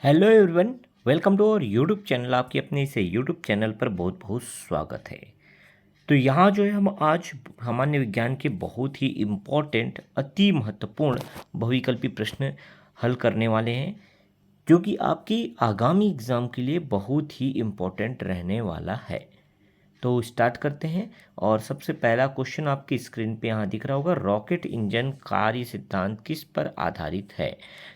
Hello everyone, welcome to our YouTube channel. आपके अपने इसे यूट्यूब चैनल पर बहुत बहुत स्वागत है। तो यहाँ जो है हम आज सामान्य विज्ञान के बहुत ही इम्पोर्टेंट अति महत्वपूर्ण बहुविकल्पी प्रश्न हल करने वाले हैं, जो कि आपकी आगामी एग्ज़ाम के लिए बहुत ही इम्पोर्टेंट रहने वाला है। तो स्टार्ट करते हैं। और सबसे पहला क्वेश्चन आपकी स्क्रीन पे यहाँ दिख रहा होगा, रॉकेट इंजन कार्य सिद्धांत किस पर आधारित है।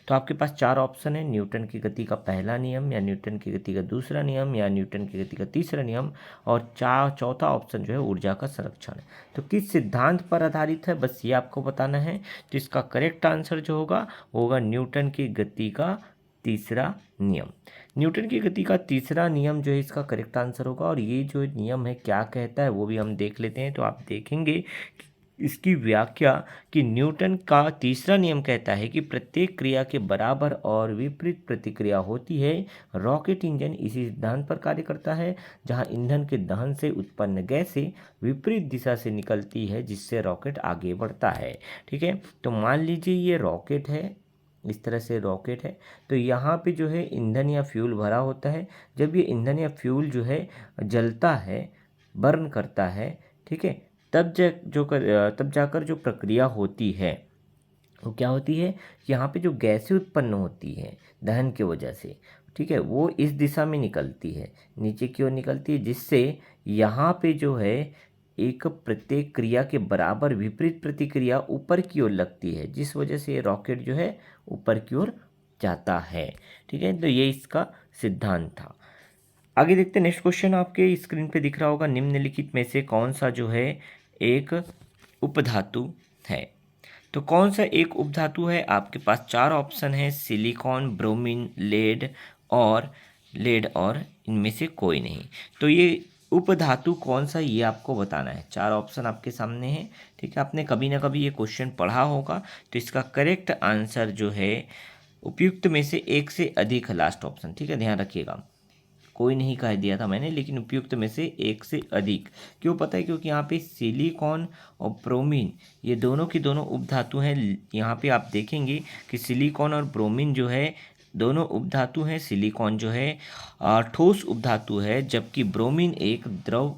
तो आपके पास चार ऑप्शन है, न्यूटन की गति का पहला नियम, या न्यूटन की गति का दूसरा नियम, या न्यूटन की गति का तीसरा नियम, और चौथा ऑप्शन जो है ऊर्जा का संरक्षण। तो किस सिद्धांत पर आधारित है, बस ये आपको बताना है। तो इसका करेक्ट आंसर जो होगा वो होगा न्यूटन की गति का तीसरा नियम। न्यूटन की गति का तीसरा नियम जो है इसका करेक्ट आंसर होगा। और ये जो नियम है क्या कहता है वो भी हम देख लेते हैं। तो आप देखेंगे कि इसकी व्याख्या कि न्यूटन का तीसरा नियम कहता है कि प्रत्येक क्रिया के बराबर और विपरीत प्रतिक्रिया होती है। रॉकेट इंजन इसी सिद्धांत पर कार्य करता है, जहां ईंधन के दहन से उत्पन्न गैसें विपरीत दिशा से निकलती है, जिससे रॉकेट आगे बढ़ता है। ठीक है, तो मान लीजिए ये रॉकेट है, इस तरह से रॉकेट है। तो यहाँ पे जो है ईंधन या फ्यूल भरा होता है। जब ये ईंधन या फ्यूल जो है जलता है, बर्न करता है, ठीक है, तब जाकर जो प्रक्रिया होती है वो क्या होती है, यहाँ पे जो गैसें उत्पन्न होती है दहन की वजह से, ठीक है, वो इस दिशा में निकलती है, नीचे की ओर निकलती है, जिससे यहाँ पे जो है एक प्रत्येक क्रिया के बराबर विपरीत प्रतिक्रिया ऊपर की ओर लगती है, जिस वजह से ये रॉकेट जो है ऊपर की ओर जाता है। ठीक है, तो ये इसका सिद्धांत था। आगे देखते हैं, नेक्स्ट क्वेश्चन आपके स्क्रीन पे दिख रहा होगा, निम्नलिखित में से कौन सा जो है एक उपधातु है। तो कौन सा एक उपधातु है, आपके पास चार ऑप्शन है, सिलिकॉन, ब्रोमीन, लेड और इनमें से कोई नहीं। तो ये उपधातु कौन सा, ये आपको बताना है। चार ऑप्शन आपके सामने हैं। ठीक है, आपने कभी ना कभी ये क्वेश्चन पढ़ा होगा। तो इसका करेक्ट आंसर जो है उपयुक्त में से एक से अधिक, लास्ट ऑप्शन। ठीक है, ध्यान रखिएगा, कोई नहीं कह दिया था मैंने, लेकिन उपयुक्त में से एक से अधिक। क्यों पता है, क्योंकि यहाँ पे सिलिकॉन और ब्रोमीन ये दोनों की दोनों उपधातु हैं। यहाँ पे आप देखेंगे कि सिलिकॉन और ब्रोमीन जो है दोनों उपधातु हैं। सिलिकॉन जो है ठोस उपधातु है, जबकि ब्रोमीन एक द्रव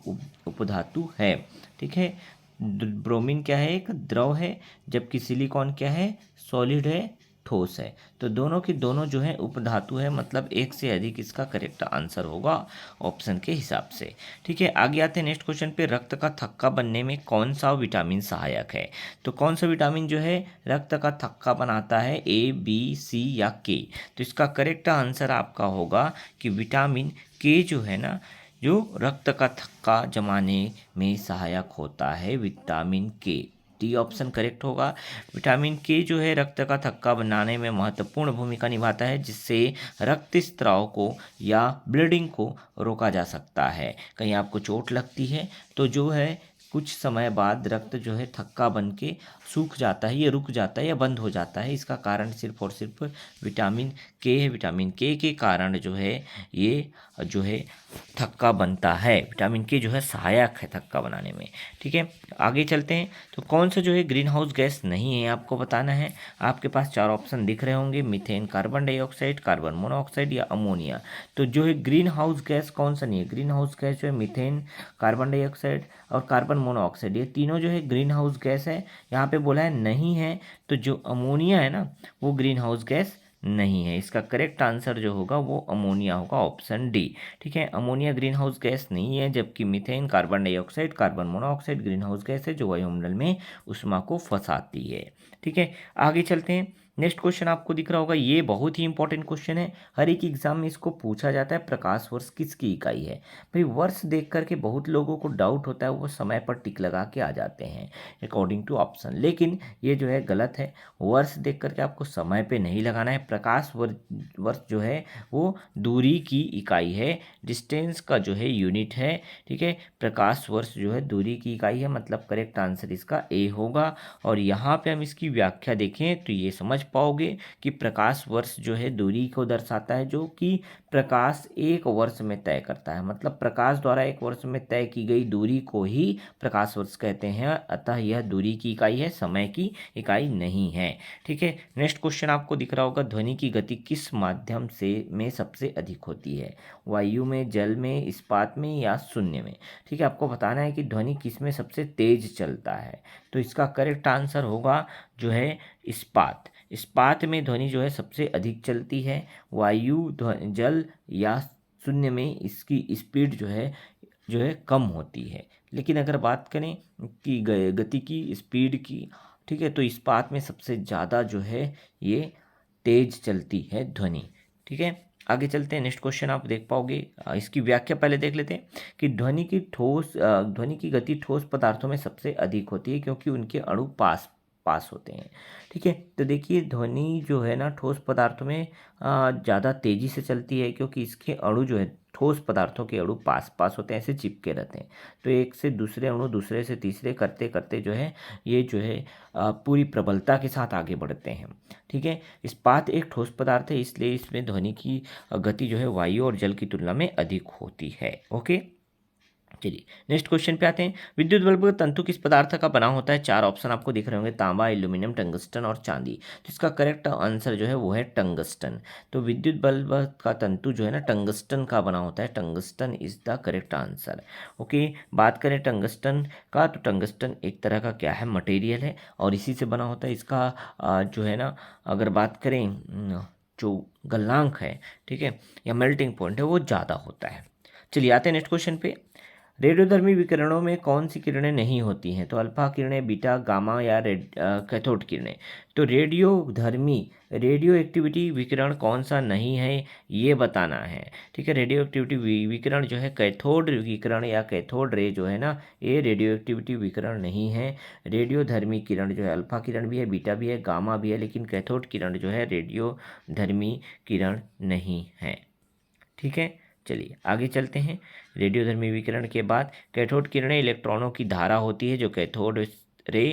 उपधातु है। ठीक है, ब्रोमीन क्या है, एक द्रव है, जबकि सिलिकॉन क्या है, सॉलिड है, ठोस है। तो दोनों की दोनों जो है उपधातु है, मतलब एक से अधिक इसका करेक्ट आंसर होगा ऑप्शन के हिसाब से। ठीक है, आगे आते हैं नेक्स्ट क्वेश्चन पे, रक्त का थक्का बनने में कौन सा विटामिन सहायक है। तो कौन सा विटामिन जो है रक्त का थक्का बनाता है, ए, बी, सी या के। तो इसका करेक्ट आंसर आपका होगा कि विटामिन के जो है ना, जो रक्त का थक्का जमाने में सहायक होता है, विटामिन के। डी ऑप्शन करेक्ट होगा। विटामिन के जो है रक्त का थक्का बनाने में महत्वपूर्ण भूमिका निभाता है, जिससे रक्त स्त्राव को या ब्लीडिंग को रोका जा सकता है। कहीं आपको चोट लगती है तो जो है कुछ समय बाद रक्त जो है थक्का बन के सूख जाता है, ये रुक जाता है या बंद हो जाता है। इसका कारण सिर्फ और सिर्फ विटामिन के है। विटामिन के कारण जो है ये जो है थक्का बनता है। विटामिन के जो है सहायक है थक्का बनाने में। ठीक है, आगे चलते हैं। तो कौन सा जो है ग्रीन हाउस गैस नहीं है, आपको बताना है। आपके पास चार ऑप्शन दिख रहे होंगे, methane, carbon dioxide, carbon monoxide या अमोनिया। तो जो है ग्रीन हाउस गैस कौन सा नहीं है, ग्रीन हाउस गैस जो है मीथेन, कार्बन डाइऑक्साइड और कार्बन मोनोऑक्साइड, ये तीनों जो है ग्रीन हाउस गैस है। यहाँ पे बोला है नहीं है, तो जो अमोनिया है ना वो ग्रीन हाउस गैस नहीं है। इसका करेक्ट आंसर जो होगा वो अमोनिया होगा, ऑप्शन डी। ठीक है, अमोनिया ग्रीन हाउस गैस नहीं है, जबकि methane, carbon dioxide, carbon monoxide green house gas है, जो वायुमंडल में उष्मा को फंसाती है। ठीक है, आगे चलते हैं। नेक्स्ट क्वेश्चन आपको दिख रहा होगा, ये बहुत ही इंपॉर्टेंट क्वेश्चन है, हर एक एग्जाम में इसको पूछा जाता है, प्रकाश वर्ष किसकी इकाई है। भाई वर्ष देख करके बहुत लोगों को डाउट होता है, वो समय पर टिक लगा के आ जाते हैं अकॉर्डिंग टू ऑप्शन, लेकिन ये जो है गलत है। वर्ष देख करके आपको समय पे नहीं लगाना है। प्रकाश वर्ष जो है वो दूरी की इकाई है, डिस्टेंस का जो है यूनिट है। ठीक है, प्रकाश वर्ष जो है दूरी की इकाई है, मतलब करेक्ट आंसर इसका ए होगा। और यहाँ पे हम इसकी व्याख्या देखें तो ये समझ पाओगे कि प्रकाश वर्ष जो है दूरी को दर्शाता है, जो कि प्रकाश एक वर्ष में तय करता है। मतलब प्रकाश द्वारा एक वर्ष में तय की गई दूरी को ही प्रकाश वर्ष कहते हैं, अतः यह दूरी की इकाई है, समय की इकाई नहीं है। ठीक है, नेक्स्ट क्वेश्चन आपको दिख रहा होगा, ध्वनि की गति किस माध्यम से में सबसे अधिक होती है? वायु में, जल में, इस्पात में या शून्य में? ठीक है, आपको बताना है कि ध्वनि किस में सबसे तेज चलता है। तो इसका करेक्ट आंसर होगा जो है इस्पात। इस्पात में ध्वनि जो है सबसे अधिक चलती है। वायु, जल या शून्य में इसकी स्पीड जो है कम होती है। लेकिन अगर बात करें कि गति की, स्पीड की, ठीक है, तो इस्पात में सबसे ज़्यादा जो है ये तेज चलती है ध्वनि। ठीक है, आगे चलते हैं। नेक्स्ट क्वेश्चन आप देख पाओगे, इसकी व्याख्या पहले देख लेते हैं कि ध्वनि की गति ठोस पदार्थों में सबसे अधिक होती है क्योंकि उनके अणु पास होते हैं। ठीक है, तो देखिए ध्वनि जो है ना ठोस पदार्थों में ज़्यादा तेज़ी से चलती है क्योंकि इसके अणु जो है ठोस पदार्थों के अणु पास होते हैं, ऐसे चिपके रहते हैं। तो एक से दूसरे अणु, दूसरे से तीसरे करते करते जो है ये जो है पूरी प्रबलता के साथ आगे बढ़ते हैं। ठीक है, इस्पात एक ठोस पदार्थ है, इसलिए इसमें ध्वनि की गति जो है वायु और जल की तुलना में अधिक होती है। ओके, चलिए नेक्स्ट क्वेश्चन पे आते हैं। विद्युत बल्ब का तंतु किस पदार्थ का बना होता है? 4 ऑप्शन आपको दिख रहे होंगे, तांबा, एल्यूमिनियम, टंगस्टन और चांदी। तो इसका करेक्ट आंसर जो है वो है टंगस्टन। तो विद्युत बल्ब का तंतु जो है ना टंगस्टन का बना होता है। Tungsten is the correct answer. Okay, बात करें टंगस्टन का, तो टंगस्टन एक तरह का क्या है, मटेरियल है और इसी से बना होता है। इसका जो है ना अगर बात करें जो गलनांक है, ठीक है, या मेल्टिंग पॉइंट है, वो ज़्यादा होता है। चलिए आते हैं नेक्स्ट क्वेश्चन पे। रेडियोधर्मी विकिरणों में कौन सी किरणें नहीं होती हैं? तो अल्फा किरणें, बीटा, गामा या कैथोड किरणें। तो रेडियो एक्टिविटी विकिरण कौन सा नहीं है ये बताना है। ठीक है, रेडियो एक्टिविटी विकिरण जो है कैथोड विकिरण या कैथोड रे जो है ना, ये रेडियो एक्टिविटी विकिरण नहीं है। रेडियोधर्मी किरण जो है अल्फा किरण भी है, बीटा भी है, गामा भी है, लेकिन कैथोड किरण जो है रेडियोधर्मी किरण नहीं है। ठीक है, चलिए आगे चलते हैं। रेडियोधर्मी विकिरण के बाद कैथोड किरणें इलेक्ट्रॉनों की धारा होती है जो कैथोड रे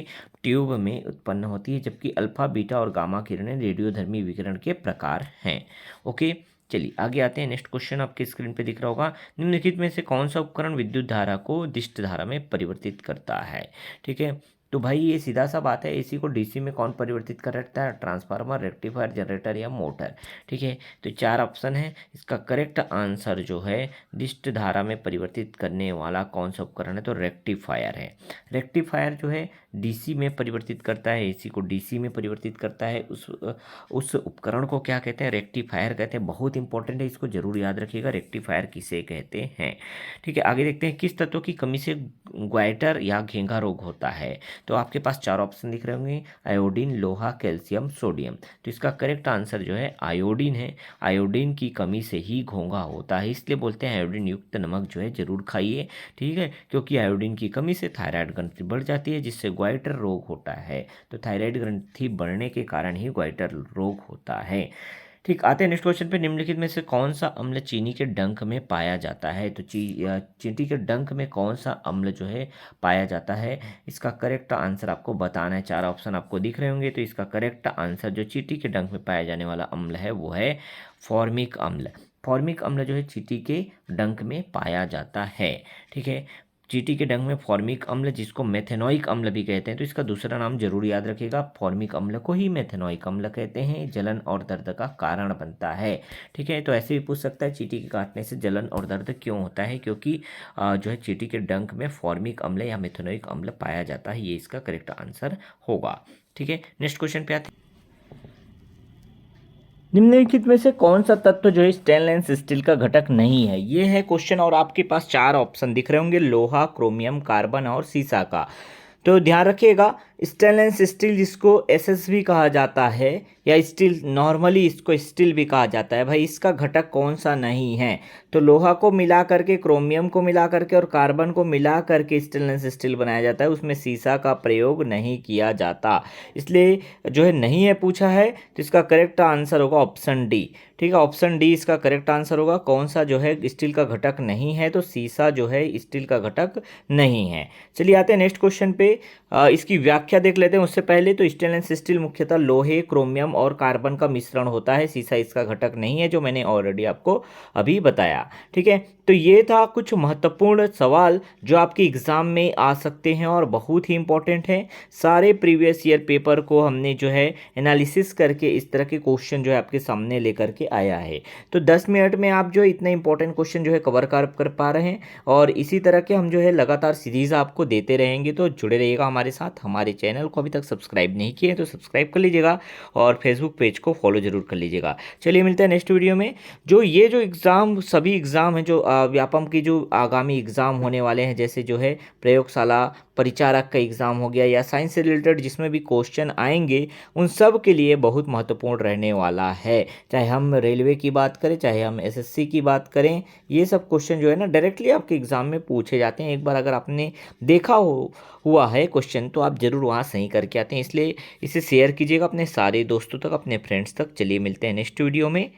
ट्यूब में उत्पन्न होती है, जबकि अल्फा, बीटा और गामा किरणें रेडियोधर्मी विकिरण के प्रकार हैं। ओके, चलिए आगे आते हैं। नेक्स्ट क्वेश्चन आपके स्क्रीन पे दिख रहा होगा, निम्नलिखित में से कौन सा उपकरण विद्युत धारा को दिष्ट धारा में परिवर्तित करता है? ठीक है, तो भाई ये सीधा सा बात है, एसी को डीसी में कौन परिवर्तित कर रखता है? ट्रांसफार्मर, रेक्टिफायर, जनरेटर या मोटर। ठीक है, तो 4 ऑप्शन है। इसका करेक्ट आंसर जो है दिष्ट धारा में परिवर्तित करने वाला कौन सा उपकरण है? तो रेक्टिफायर है। रेक्टिफायर जो है डीसी में परिवर्तित करता है, एसी को डीसी में परिवर्तित करता है। उस उपकरण को क्या कहते हैं? रेक्टिफायर कहते हैं। बहुत इंपॉर्टेंट है, इसको जरूर याद रखिएगा, रेक्टिफायर किसे कहते हैं। ठीक है, आगे देखते हैं, किस तत्व की कमी से ग्वाइटर या घेंघा रोग होता है? तो आपके पास 4 ऑप्शन दिख रहे होंगे, आयोडीन, लोहा, कैल्शियम, सोडियम। तो इसका करेक्ट आंसर जो है आयोडीन है। आयोडीन की कमी से ही घोंघा होता है, इसलिए बोलते हैं आयोडीन युक्त नमक जो है जरूर खाइए। ठीक है, क्योंकि आयोडीन की कमी से थायराइड ग्रंथि बढ़ जाती है, जिससे ग्वाइटर रोग होता है। तो थायराइड ग्रंथि बढ़ने के कारण ही ग्वाइटर रोग होता है। ठीक, आते हैं नेक्स्ट क्वेश्चन पे। निम्नलिखित में से कौन सा अम्ल चीनी के डंक में पाया जाता है? तो चींटी के डंक में कौन सा अम्ल जो है पाया जाता है? इसका करेक्ट आंसर आपको बताना है। 4 ऑप्शन आपको दिख रहे होंगे, तो इसका करेक्ट आंसर जो चींटी के डंक में पाया जाने वाला अम्ल है वो है फॉर्मिक अम्ल। फॉर्मिक अम्ल जो है चींटी के डंक में पाया जाता है। ठीक है, चींटी के डंक में फॉर्मिक अम्ल, जिसको मेथेनोइक अम्ल भी कहते हैं, तो इसका दूसरा नाम जरूर याद रखिएगा, फॉर्मिक अम्ल को ही मेथेनोइक अम्ल कहते हैं। जलन और दर्द का कारण बनता है। ठीक है, तो ऐसे भी पूछ सकता है चींटी के काटने से जलन और दर्द क्यों होता है? क्योंकि जो है चींटी के डंक में फॉर्मिक अम्ल या मेथेनोइक अम्ल पाया जाता है। ये इसका करेक्ट आंसर होगा। ठीक है, नेक्स्ट क्वेश्चन पे आते हैं। निम्नलिखित में से कौन सा तत्व जो है स्टेनलेस स्टील का घटक नहीं है? ये है क्वेश्चन और आपके पास 4 ऑप्शन दिख रहे होंगे, लोहा, क्रोमियम, कार्बन और सीसा का। तो ध्यान रखिएगा, स्टेनलेस स्टील जिसको एसएस भी कहा जाता है या स्टील, नॉर्मली इसको स्टील भी कहा जाता है, भाई इसका घटक कौन सा नहीं है? तो लोहा को मिला करके, क्रोमियम को मिला करके और कार्बन को मिला करके स्टेनलेस स्टील बनाया जाता है, उसमें सीसा का प्रयोग नहीं किया जाता, इसलिए जो है नहीं है पूछा है। तो इसका करेक्ट आंसर होगा ऑप्शन डी। ठीक है, ऑप्शन डी इसका करेक्ट आंसर होगा। कौन सा जो है स्टील का घटक नहीं है? तो सीसा जो है स्टील का घटक नहीं है। चलिए आते हैं नेक्स्ट क्वेश्चन पे। इसकी व्याख्या व्याख्या देख लेते हैं उससे पहले। तो स्टेनलेस स्टील मुख्यतः लोहे, क्रोमियम और कार्बन का मिश्रण होता है, सीसा इसका घटक नहीं है, जो मैंने ऑलरेडी आपको अभी बताया। ठीक है, तो ये था कुछ महत्वपूर्ण सवाल जो आपके एग्जाम में आ सकते हैं और बहुत ही इंपॉर्टेंट है। सारे प्रीवियस ईयर पेपर को हमने जो है एनालिसिस करके इस तरह के क्वेश्चन जो है आपके सामने लेकर के आया है। तो 10 मिनट में आप जो है इतने इंपॉर्टेंट क्वेश्चन जो है कवर कर पा रहे हैं, और इसी तरह के हम जो है लगातार सीरीज आपको देते रहेंगे। तो जुड़े रहिएगा हमारे साथ। हमारे चैनल को अभी तक सब्सक्राइब नहीं किए तो सब्सक्राइब कर लीजिएगा, और फेसबुक पेज को फॉलो जरूर कर लीजिएगा। चलिए मिलते हैं नेक्स्ट वीडियो में। जो ये जो एग्ज़ाम सभी एग्ज़ाम हैं जो व्यापम की जो आगामी एग्ज़ाम होने वाले हैं, जैसे जो है प्रयोगशाला परिचारक का एग्ज़ाम हो गया या साइंस से रिलेटेड जिसमें भी क्वेश्चन आएंगे, उन सब के लिए बहुत महत्वपूर्ण रहने वाला है। चाहे हम रेलवे की बात करें, चाहे हम एसएससी की बात करें, ये सब क्वेश्चन जो है ना डायरेक्टली आपके एग्ज़ाम में पूछे जाते हैं। एक बार अगर आपने देखा हुआ है क्वेश्चन, तो आप ज़रूर वहाँ सही करके आते हैं। इसलिए इसे शेयर कीजिएगा अपने सारे दोस्तों तक, अपने फ्रेंड्स तक। चलिए मिलते हैं नेक्स्ट वीडियो में।